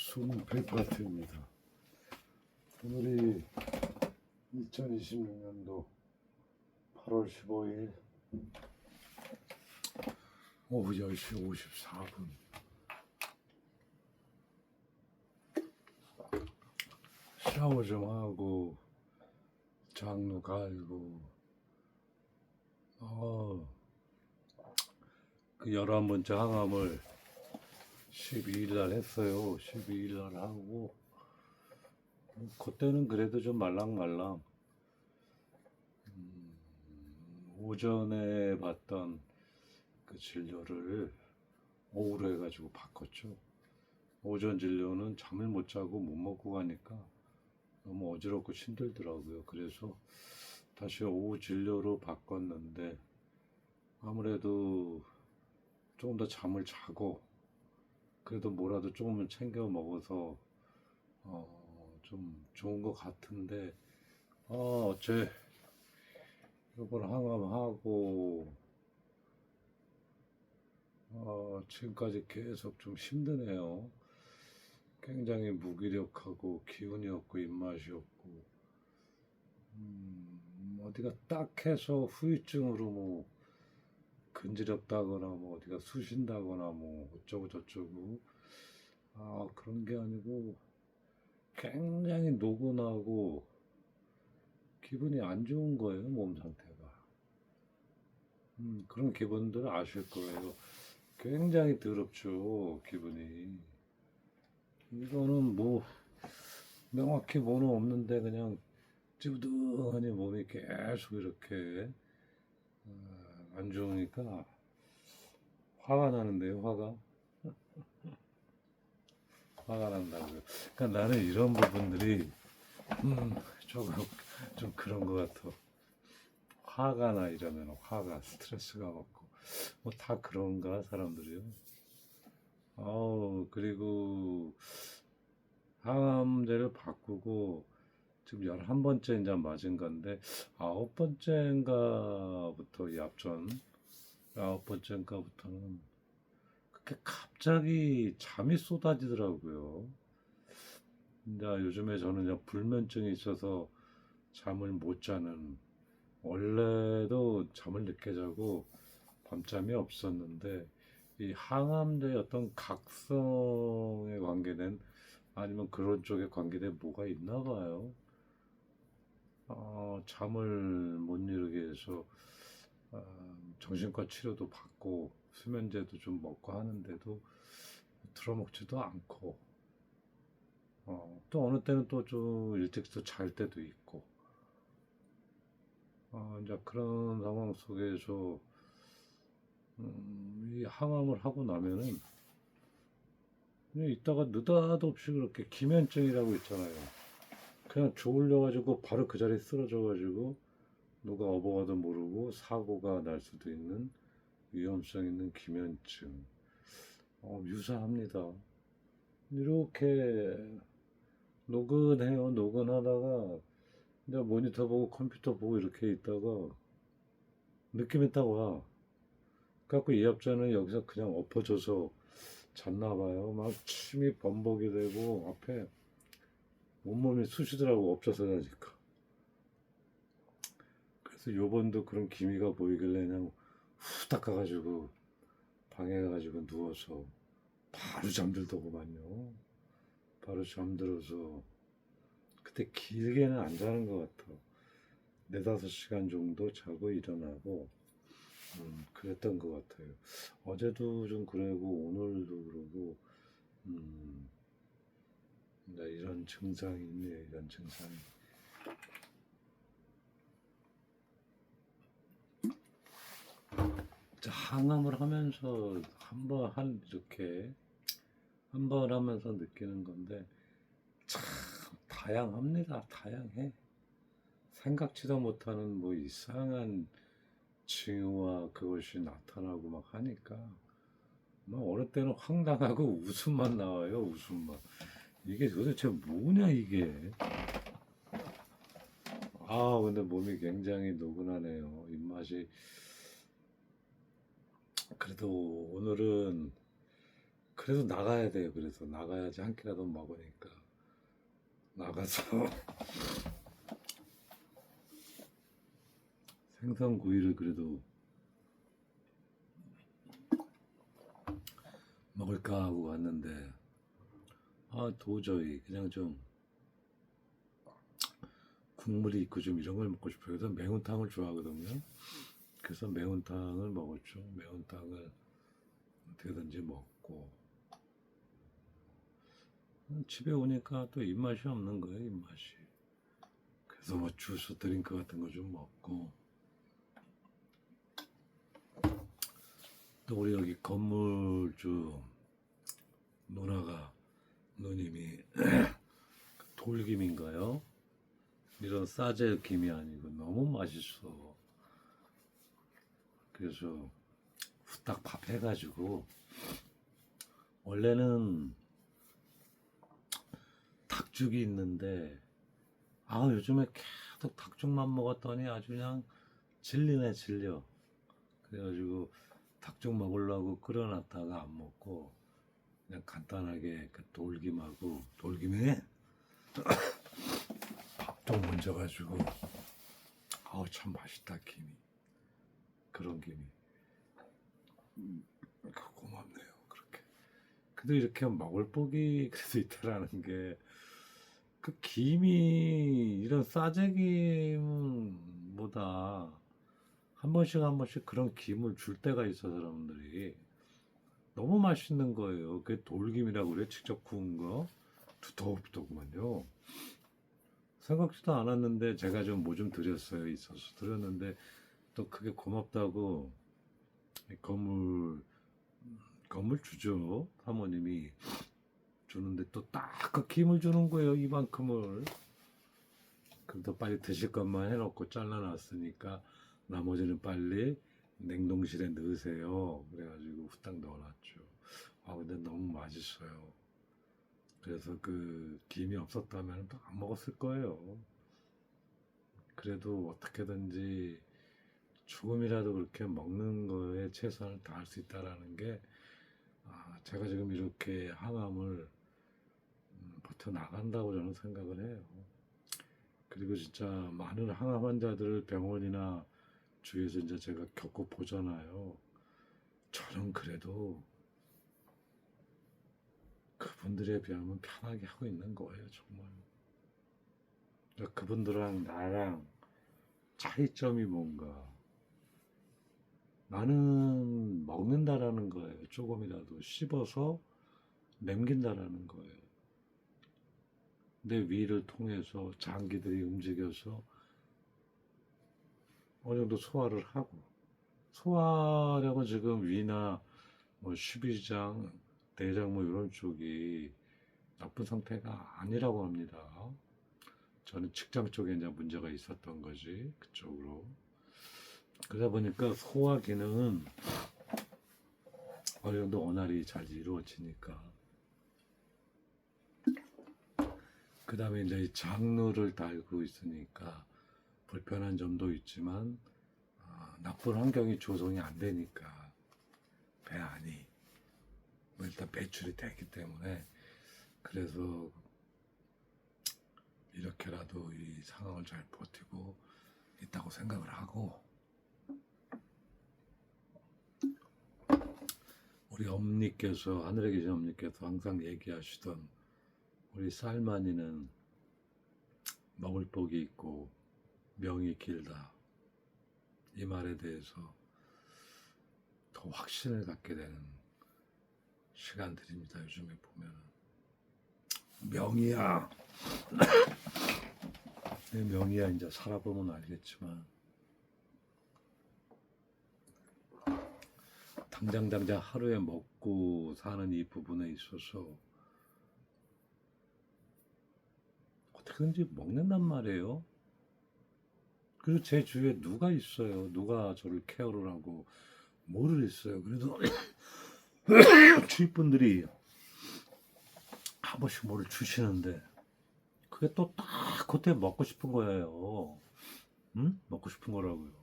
수능 프리파트입니다. 오늘이 2026년도 8월 15일 오후 10시 54분. 샤워 좀 하고 장로 갈고 그 11번째 항암을 12일 날 했어요. 12일 날 하고 그때는 그래도 좀 말랑말랑. 오전에 봤던 그 진료를 오후로 해가지고 바꿨죠. 오전 진료는 잠을 못 자고 못 먹고 가니까 너무 어지럽고 힘들더라고요. 그래서 다시 오후 진료로 바꿨는데 아무래도 조금 더 잠을 자고 그래도 뭐라도 조금은 챙겨 먹어서 좀 좋은 것 같은데 어째 이번 항암하고 지금까지 계속 좀 힘드네요. 굉장히 무기력하고 기운이 없고 입맛이 없고 어디가 딱 해서 후유증으로 뭐 근지럽다거나 뭐 어디가 쑤신다거나 뭐 어쩌고 저쩌고 그런 게 아니고 굉장히 노곤하고 기분이 안 좋은 거예요. 몸 상태가. 그런 기분들 아실 거예요. 굉장히 더럽죠, 기분이. 이거는 뭐 명확히 뭐는 없는데 그냥 찌부둥하니 몸이 계속 이렇게 안 좋으니까 화가 나는데요. 화가 난다고요. 그러니까 나는 이런 부분들이 조금 좀 그런 것 같아. 화가 나 이러면 화가 스트레스가 받고 뭐 다 그런가 사람들이요. 그리고 항암제를 바꾸고 지금 11번째 이제 맞은 건데 9번째인가부터 이 앞전 9번째인가부터는 그렇게 갑자기 잠이 쏟아지더라고요. 이제 요즘에 저는 이제 불면증이 있어서 잠을 못 자는, 원래도 잠을 늦게 자고 밤잠이 없었는데 이 항암제의 어떤 각성에 관계된 아니면 그런 쪽에 관계된 뭐가 있나 봐요. 잠을 못 이루게 해서 정신과 치료도 받고 수면제도 좀 먹고 하는데도 들어먹지도 않고 또 어느 때는 또 좀 일찍 또 잘 때도 있고 이제 그런 상황 속에서 이 항암을 하고 나면은 그냥 이따가 느닷없이 그렇게 기면증이라고 있잖아요. 그냥 졸려가지고 바로 그 자리에 쓰러져가지고 누가 업어가도 모르고 사고가 날 수도 있는 위험성 있는 기면증. 유사합니다. 이렇게 노근해요. 노근하다가 이제 모니터 보고 컴퓨터 보고 이렇게 있다가 느낌이 딱 와. 그래갖고 이 업자는 여기서 그냥 엎어져서 잤나 봐요. 막 침이 범벅이 되고 앞에 온몸이 쑤시더라고, 엎쳐서 자니까. 그래서 요번도 그런 기미가 보이길래 그냥 후딱 가가지고 방에 가가지고 누워서 바로 잠들더구만요. 바로 잠들어서 그때 길게는 안 자는 것 같아. 4~5시간 정도 자고 일어나고 그랬던 것 같아요. 어제도 좀 그러고 오늘도 그러고 이런 증상이 있네요. 이런 증상이. 항암을 하면서 이렇게 한 번 하면서 느끼는 건데 참 다양합니다. 다양해. 생각지도 못하는 뭐 이상한 징후와 그것이 나타나고 막 하니까 막 어느 때는 황당하고 웃음만 나와요. 웃음만. 이게 도대체 뭐냐 이게. 근데 몸이 굉장히 노곤하네요. 입맛이. 그래도 오늘은 그래서 나가야 돼요. 그래서 나가야지 한 끼라도 먹으니까 나가서 생선구이를 그래도 먹을까 하고 갔는데 도저히 그냥 좀 국물이 있고 좀 이런 걸 먹고 싶어요. 그래서 매운탕을 좋아하거든요. 그래서 매운탕을 먹었죠. 매운탕을 어떻게든지 먹고 집에 오니까 또 입맛이 없는 거예요. 입맛이. 그래서 뭐 주스 드링크 같은 거 좀 먹고 또 우리 여기 건물주 누님이 돌김인가요? 이런 싸제 김이 아니고 너무 맛있어. 그래서 후딱 밥 해가지고 원래는 닭죽이 있는데 요즘에 계속 닭죽만 먹었더니 아주 그냥 질리네 질려. 그래가지고 닭죽 먹으려고 끓여놨다가 안 먹고 그냥 간단하게 그 돌김에 밥 좀 얹어가지고 참 맛있다 김이. 그런 김이 고맙네요. 그렇게 그래도 이렇게 먹을 복이 그래도 있다라는 게 그 김이 이런 싸제김보다 한 번씩 그런 김을 줄 때가 있어. 사람들이 너무 맛있는 거예요. 그게 돌김이라고 그래. 직접 구운 거 두텁더구만요. 생각지도 않았는데 제가 좀 뭐 좀 드렸어요. 있어서 드렸는데 또 그게 고맙다고 건물 주죠. 사모님이 주는데 또 딱 그 김을 주는 거예요. 이만큼을. 그래도 빨리 드실 것만 해놓고 잘라놨으니까 나머지는 빨리 냉동실에 넣으세요. 그래가지고 후딱 넣어놨죠. 근데 너무 맛있어요. 그래서 그 김이 없었다면 또 안 먹었을 거예요. 그래도 어떻게든지 조금이라도 그렇게 먹는 거에 최선을 다할 수 있다라는 게 제가 지금 이렇게 항암을 버텨나간다고 저는 생각을 해요. 그리고 진짜 많은 항암 환자들을 병원이나 주위에서 이제 제가 겪어 보잖아요. 저는 그래도 그분들에 비하면 편하게 하고 있는 거예요, 정말. 그러니까 그분들랑 나랑 차이점이 뭔가. 나는 먹는다라는 거예요. 조금이라도 씹어서 남긴다라는 거예요. 내 위를 통해서 장기들이 움직여서 어느 정도 소화를 하고, 소화력은 지금 위나 뭐 십이장, 대장 뭐 이런 쪽이 나쁜 상태가 아니라고 합니다. 저는 직장 쪽에 이제 문제가 있었던 거지, 그쪽으로. 그러다 보니까 소화 기능은 어느 정도 원활히 잘 이루어지니까. 그 다음에 이제 장루를 달고 있으니까 불편한 점도 있지만 나쁜 환경이 조성이 안 되니까 배 안이 뭐 일단 배출이 되기 때문에 그래서 이렇게라도 이 상황을 잘 버티고 있다고 생각을 하고 우리 엄니께서 하늘에 계신 엄니께서 항상 얘기하시던 우리 쌀만이는 먹을 복이 있고 명이 길다 이 말에 대해서 더 확신을 갖게 되는 시간들입니다. 요즘에 보면 명이야 명이야 이제 살아보면 알겠지만 당장 하루에 먹고 사는 이 부분에 있어서 어떻게든지 먹는단 말이에요. 그리고 제 주위에 누가 있어요. 누가 저를 케어를 하고 뭐를 했어요. 그래도 주위 분들이 한 번씩 뭐를 주시는데 그게 또 딱 그때 먹고 싶은 거예요. 응? 먹고 싶은 거라고요.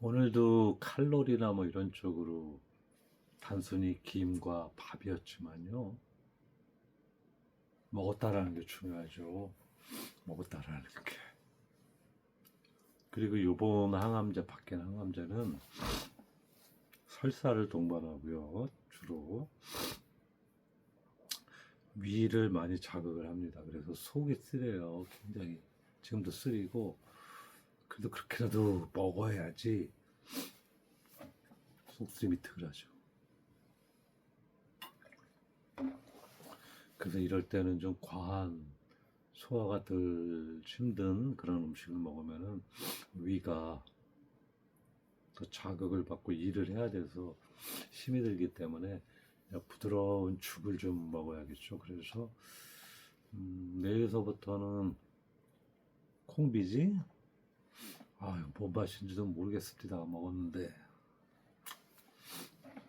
오늘도 칼로리나 뭐 이런 쪽으로 단순히 김과 밥이었지만요. 먹었다라는 게 중요하죠. 먹었다라는 게. 그리고 요번 항암제, 바뀐 항암제는 설사를 동반하고요. 주로 위를 많이 자극을 합니다. 그래서 속이 쓰려요. 굉장히. 지금도 쓰리고, 그래도 그렇게라도 먹어야지 속쓰림이 덜하죠. 그래서 이럴 때는 좀 과한 소화가 덜 힘든 그런 음식을 먹으면은 위가 더 자극을 받고 일을 해야 돼서 힘이 들기 때문에 부드러운 죽을 좀 먹어야겠죠. 그래서 내일서부터는 콩비지? 뭔 맛인지도 모르겠습니다. 먹었는데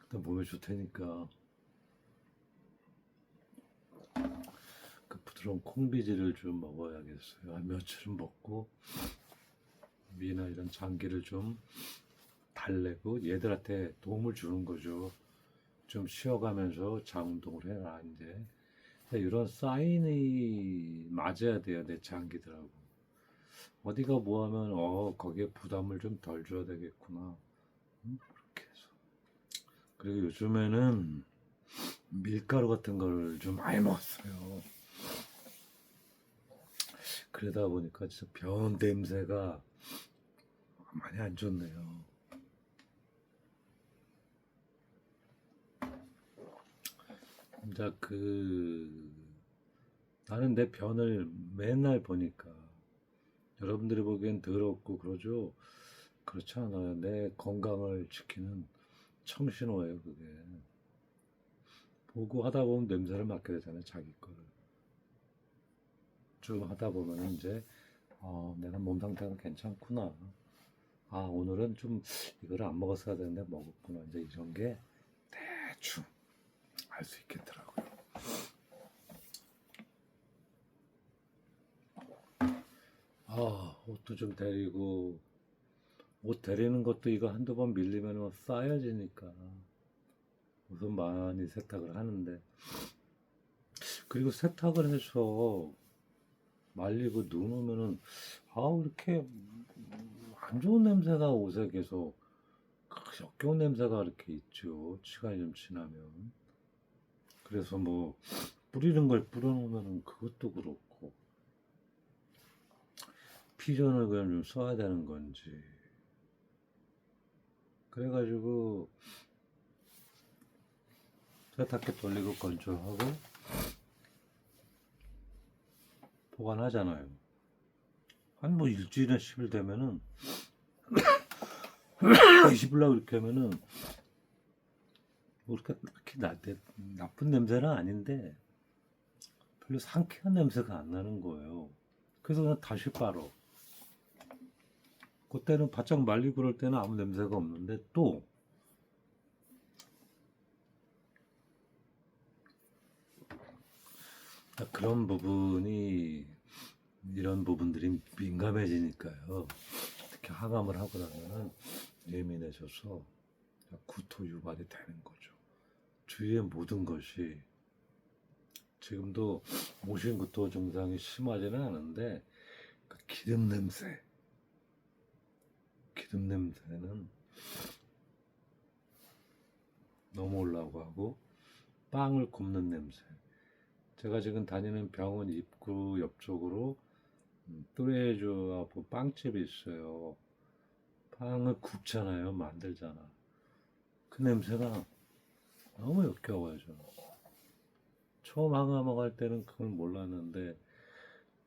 일단 몸에 좋다니까 그 부드러운 콩비지를 좀 먹어야겠어요. 한 며칠은 먹고 위나 이런 장기를 좀 달래고 얘들한테 도움을 주는 거죠. 좀 쉬어가면서 장 운동을 해라 이제. 이런 사인이 맞아야 돼요. 내 장기들하고 어디가 뭐하면 거기에 부담을 좀 덜 줘야 되겠구나. 그렇게 해서. 그리고 요즘에는 밀가루 같은 걸 좀 많이 먹었어요. 그러다 보니까 진짜 병 냄새가 많이 안 좋네요. 이제 나는 내 변을 맨날 보니까 여러분들이 보기엔 더럽고 그러죠. 그렇지 않아요. 내 건강을 지키는 청신호예요, 그게. 보고 하다 보면 냄새를 맡게 되잖아요, 자기 거를. 좀 하다 보면 이제 내가 몸 상태가 괜찮구나. 오늘은 좀 이거를 안 먹었어야 되는데 먹었구나. 이제 이런 게 대충 알 수 있겠더라고요. 옷도 좀 데리고, 옷 데리는 것도 이거 한두 번 밀리면 쌓여지니까 우선 많이 세탁을 하는데, 그리고 세탁을 해서 말리고 누우면은 이렇게 안 좋은 냄새가 옷에 계속 역겨운 냄새가 이렇게 있죠. 시간이 좀 지나면. 그래서 뭐 뿌리는 걸 뿌려놓으면 그것도 그렇고 피존을 그냥 좀 써야 되는 건지. 그래가지고 세탁기 돌리고 건조하고 보관하잖아요. 한 뭐 일주일이나 10일 되면은 20일날 이렇게 하면은 뭐 그렇게 딱히 나쁜 냄새는 아닌데 별로 상쾌한 냄새가 안 나는 거예요. 그래서 그냥 다시 빨어. 그때는 바짝 말리고 그럴 때는 아무 냄새가 없는데 또 그런 부분이 이런 부분들이 민감해지니까요. 특히 항암을 하고 나면은 예민해져서 구토 유발이 되는 거죠. 주위의 모든 것이 지금도 모신구토 증상이 심하지는 않은데 기름 냄새는 너무 올라오고 하고 빵을 굽는 냄새. 제가 지금 다니는 병원 입구 옆쪽으로 뚜레쥬하고 빵집이 있어요. 빵을 굽잖아요. 만들잖아. 그 냄새가 너무 역겨워요. 저는. 처음 항암 할 때는 그걸 몰랐는데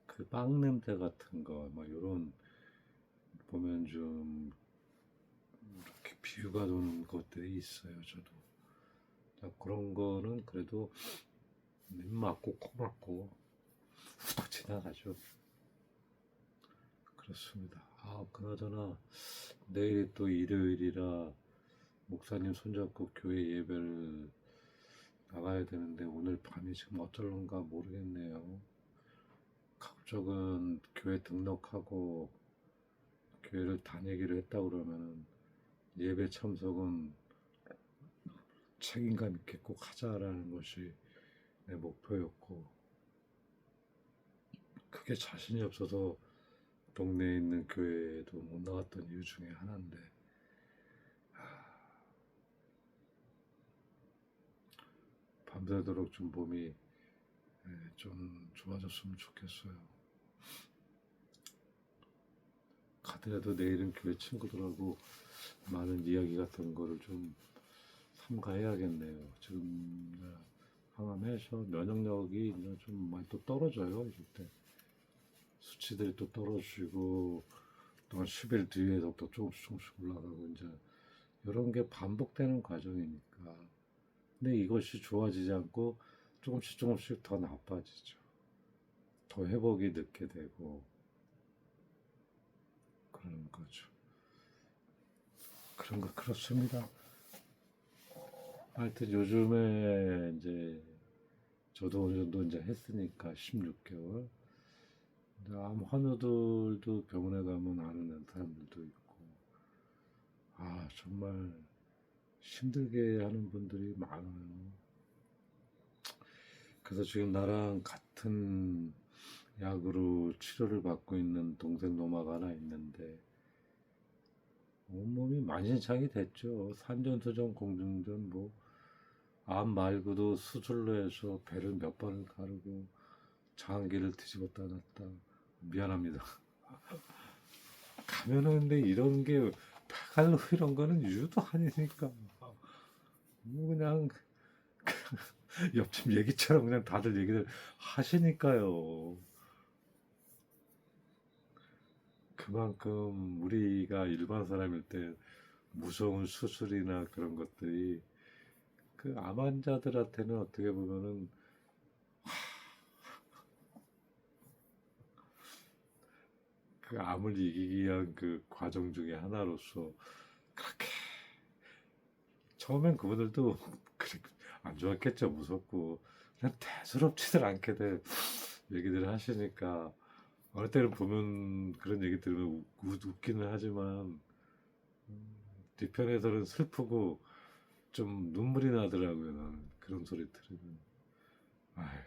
그 빵 냄새 같은 거, 막 이런 보면 좀 이렇게 비유가 도는 것들이 있어요. 저도 그런 거는 그래도 입 막고 코 막고 후딱 지나가죠. 그렇습니다. 그나저나 내일이 또 일요일이라 목사님 손잡고 교회 예배를 나가야 되는데 오늘 밤이 지금 어쩔런가 모르겠네요. 가급적은 교회 등록하고 교회를 다니기로 했다 그러면은 예배 참석은 책임감 있게 꼭 하자라는 것이 내 목표였고, 그게 자신이 없어서 동네에 있는 교회에도 못 나갔던 이유 중에 하나인데, 밤새도록 좀 몸이 좀 좋아졌으면 좋겠어요. 가더라도 내일은 교회 친구들하고 많은 이야기 같은 거를 좀 삼가해야겠네요. 지금 항암해서 면역력이 이제 좀 많이 또 떨어져요. 이럴 때 수치들이 또 떨어지고 또 한 10일 뒤에서 또 조금씩 올라가고 이제 이런 게 반복되는 과정이니까. 근데 이것이 좋아지지 않고 조금씩 더 나빠지죠. 더 회복이 늦게 되고 그런 거죠. 그런 거 그렇습니다. 하여튼 요즘에 이제 저도 어느 정도 이제 했으니까 16개월. 암 환우들도 병원에 가면 아는 사람들도 있고, 아, 정말 힘들게 하는 분들이 많아요. 그래서 지금 나랑 같은 약으로 치료를 받고 있는 동생 노마가 하나 있는데, 온몸이 만신창이 됐죠. 산전수전, 공중전, 뭐, 암 말고도 수술로 해서 배를 몇 번을 가르고, 장기를 뒤집었다 놨다. 미안합니다. 가면은 근데 이런 게 페갈로 이런 거는 유도 아니니까 뭐 그냥 옆집 얘기처럼 그냥 다들 얘기를 하시니까요. 그만큼 우리가 일반 사람일 때 무서운 수술이나 그런 것들이 그 암 환자들한테는 어떻게 보면은 그 암을 이기기 위한 그 과정 중에 하나로서 그렇게 처음엔 그분들도 그렇게 안 좋았겠죠. 무섭고 그냥 대수롭지들 않게 돼 얘기들을 하시니까 어느 때는 보면 그런 얘기 들으면 웃기는 하지만 뒤편에서는 슬프고 좀 눈물이 나더라고요. 나는 그런 소리 들으면 아휴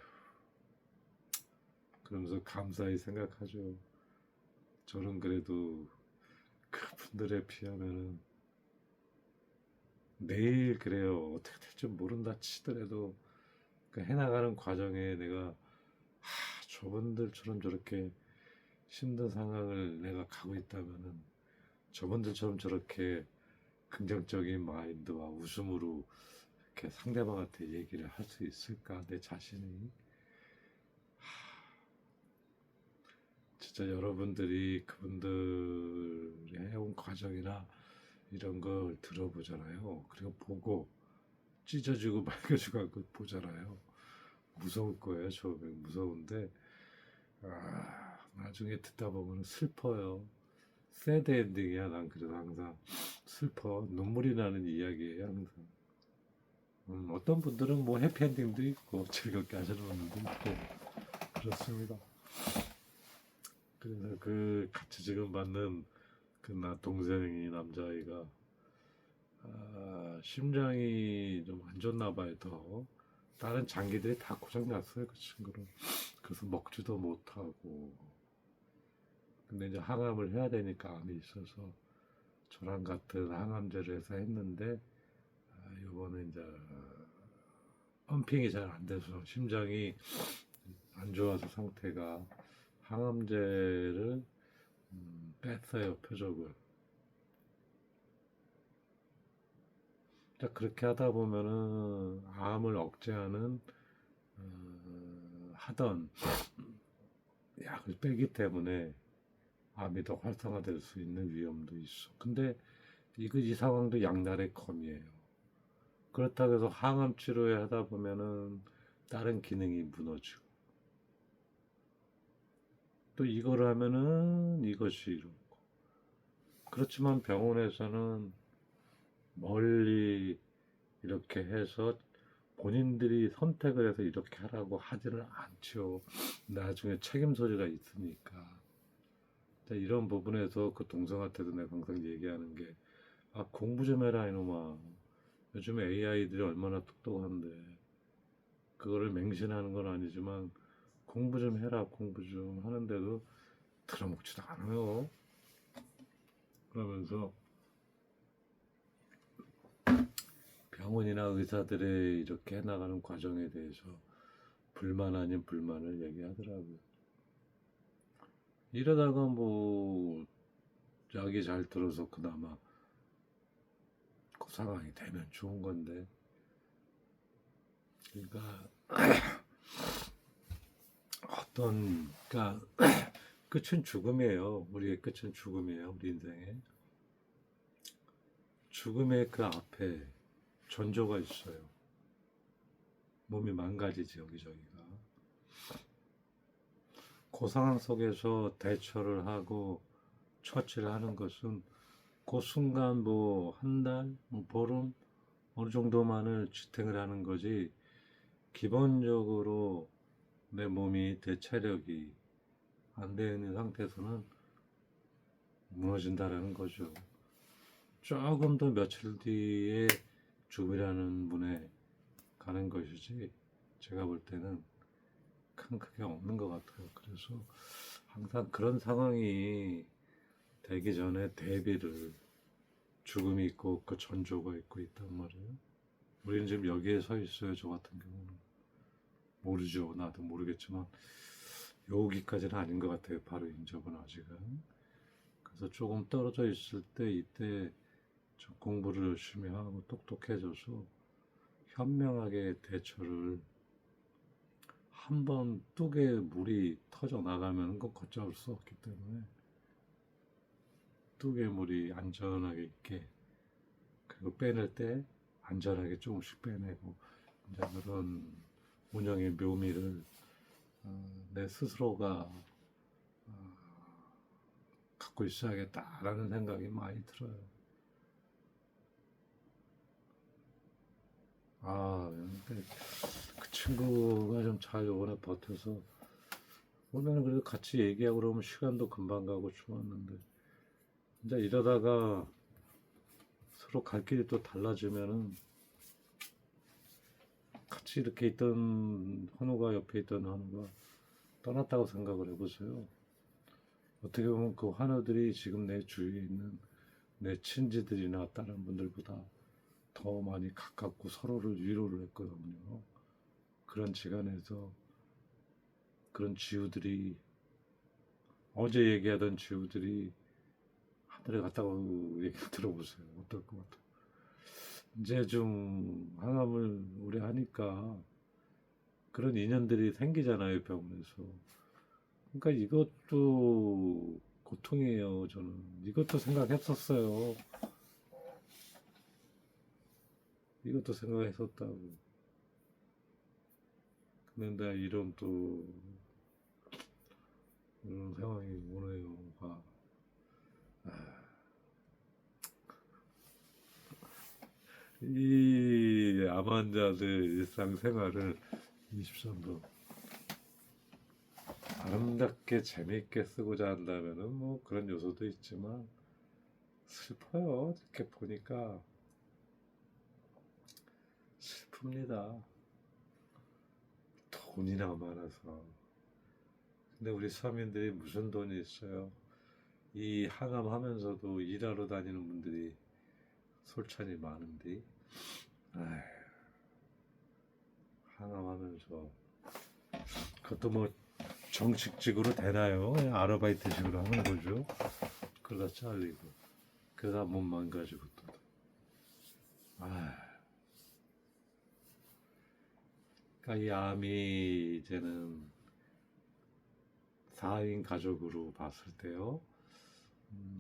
그러면서 감사히 생각하죠. 저는 그래도 그분들에 비하면은 내일 그래요. 어떻게 될지 모른다 치더라도 그 해나가는 과정에 내가 저분들처럼 저렇게 힘든 상황을 내가 가고 있다면은 저분들처럼 저렇게 긍정적인 마인드와 웃음으로 이렇게 상대방한테 얘기를 할 수 있을까 내 자신이. 진짜 여러분들이 그분들이 해온 과정이나 이런 걸 들어보잖아요. 그리고 보고 찢어지고 말겨지고 보잖아요. 무서울 거예요. 처음에 무서운데 나중에 듣다 보면 슬퍼요. 새드 엔딩이야. 난 그래서 항상 슬퍼 눈물이 나는 이야기예요. 항상. 어떤 분들은 뭐 해피엔딩도 있고 즐겁게 하시는 분들도 있고 그렇습니다. 그래서 그 같이 지금 받는 그 나 동생이 남자아이가 심장이 좀 안 좋나 봐요. 더 다른 장기들이 다 고장 났어요. 그 친구는. 그래서 먹지도 못하고 근데 이제 항암을 해야 되니까 암이 있어서 저랑 같은 항암제를 해서 했는데 이번에 이제 펌핑이 잘 안 돼서 심장이 안 좋아서 상태가 항암제를 뺐어요. 표적을. 그렇게 하다 보면은 암을 억제하는 하던 약을 빼기 때문에 암이 더 활성화될 수 있는 위험도 있어. 근데 이 상황도 양날의 검이에요. 그렇다고 해서 항암 치료에 하다 보면은 다른 기능이 무너지고 또 이걸 하면은 이것이 이렇고 그렇지만 병원에서는 멀리 이렇게 해서 본인들이 선택을 해서 이렇게 하라고 하지는 않죠. 나중에 책임 소재가 있으니까. 이런 부분에서 그 동생한테도 내가 항상 얘기하는 게 아, 공부 좀 해라, 이놈아. 요즘에 AI들이 얼마나 똑똑한데. 그거를 맹신하는 건 아니지만, 공부 좀 해라, 공부 좀 하는데도 들어먹지도 않아요. 그러면서 병원이나 의사들의 이렇게 해나가는 과정에 대해서 불만 아닌 불만을 얘기하더라고요. 이러다가 뭐, 약이 잘 들어서 그나마 그 상황이 되면 좋은 건데, 그러니까 그러니까 끝은 죽음이에요. 우리의 끝은 죽음이에요. 우리 인생의 죽음의 그 앞에 전조가 있어요. 몸이 망가지지 여기저기가. 그 상황 속에서 대처를 하고 처치를 하는 것은 그 순간 뭐 한 달, 뭐 보름 어느 정도만을 지탱을 하는 거지, 기본적으로 내 몸이 대체력이 안 되는 상태에서는 무너진다라는 거죠. 조금 더 며칠 뒤에 죽으라는 문에 가는 것이지, 제가 볼 때는 큰 크게 없는 것 같아요. 그래서 항상 그런 상황이 되기 전에 대비를, 죽음이 있고 그 전조가 있고 있단 말이에요. 우리는 지금 여기에 서 있어요. 저 같은 경우는 모르죠. 나도 모르겠지만 여기까지는 아닌 것 같아요. 바로 인접은 아직은. 그래서 조금 떨어져 있을 때, 이때 좀 공부를 열심히 하고 똑똑해져서 현명하게 대처를, 한번 뚝에 물이 터져 나가면 그건 걷잡을 수 없기 때문에 뚝에 물이 안전하게 있게, 그리고 빼낼 때 안전하게 조금씩 빼내고, 이제 그런 운영의 묘미를 내 스스로가 갖고 있어야겠다라는 생각이 많이 들어요. 아, 근데 그 친구가 좀 잘 요번에 버텨서 오면, 그래도 같이 얘기하고 그러면 시간도 금방 가고 좋았는데, 이제 이러다가 서로 갈 길이 또 달라지면은, 같이 이렇게 있던 환우가, 옆에 있던 환우가 떠났다고 생각을 해보세요. 어떻게 보면 그 환우들이 지금 내 주위에 있는 내 친지들이나 다른 분들보다 더 많이 가깝고 서로를 위로를 했거든요. 그런 시간에서 그런 지우들이, 어제 얘기하던 지우들이 하늘에 갔다고 얘기 들어보세요. 어떨 것 같아요. 이제 좀 항암을 오래 하니까 그런 인연들이 생기잖아요, 병원에서. 그러니까 이것도 고통이에요, 저는. 이것도 생각했었어요. 이것도 생각했었다고. 근데 이런 또, 이런 상황이 오네요. 이 암 환자들 일상생활을 23도 아름답게 재미있게 쓰고자 한다면은 뭐 그런 요소도 있지만, 슬퍼요. 이렇게 보니까 슬픕니다. 돈이나 많아서. 근데 우리 서민들이 무슨 돈이 있어요? 이 항암하면서도 일하러 다니는 분들이 솔찬히 많은데, 아휴, 항암하면서 그것도 뭐 정식직으로 되나요? 그냥 아르바이트식으로 하는 거죠. 그러다 잘리고, 그러다 몸 망가지고 또. 아, 그러니까 이 암이 이제는 4인 가족으로 봤을 때요,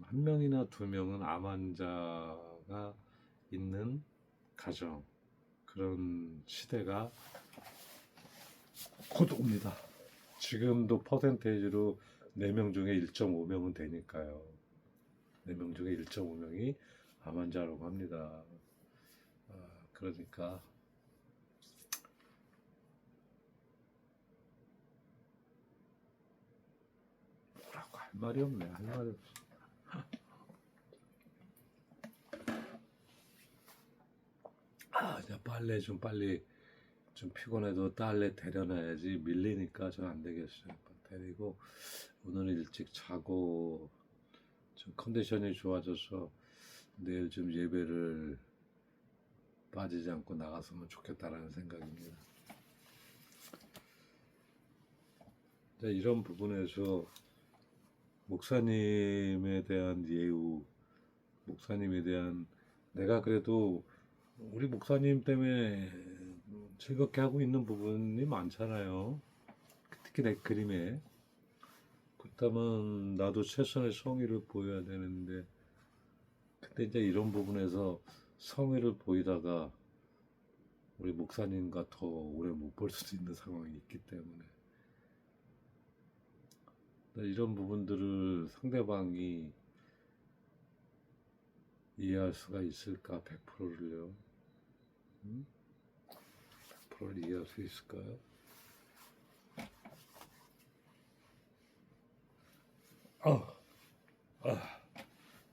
한 명이나 두 명은 암 환자가 있는 가정, 그런 시대가 곧 옵니다. 지금도 퍼센테이지로 4명 중에 1.5명은 되니까요. 4명 중에 1.5명이 암 환자라고 합니다. 그러니까 뭐라고 할 말이 없네. 할 말이 없어. 자, 빨래 좀 빨리 좀 피곤해도 딸내 데려놔야지 밀리니까 전 안 되겠어요. 데리고 오늘 일찍 자고 좀 컨디션이 좋아져서 내일 좀 예배를 빠지지 않고 나갔으면 좋겠다라는 생각입니다. 자, 이런 부분에서 목사님에 대한 예우, 목사님에 대한 내가 그래도 우리 목사님 때문에 즐겁게 하고 있는 부분이 많잖아요. 특히 내 그림에. 그렇다면 나도 최선의 성의를 보여야 되는데, 근데 이제 이런 부분에서 성의를 보이다가 우리 목사님과 더 오래 못 볼 수도 있는 상황이 있기 때문에 이런 부분들을 상대방이 이해할 수가 있을까? 100%를요. 100%를 이해할 수 있을까요?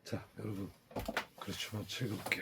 자, 여러분, 그렇지만 즐겁게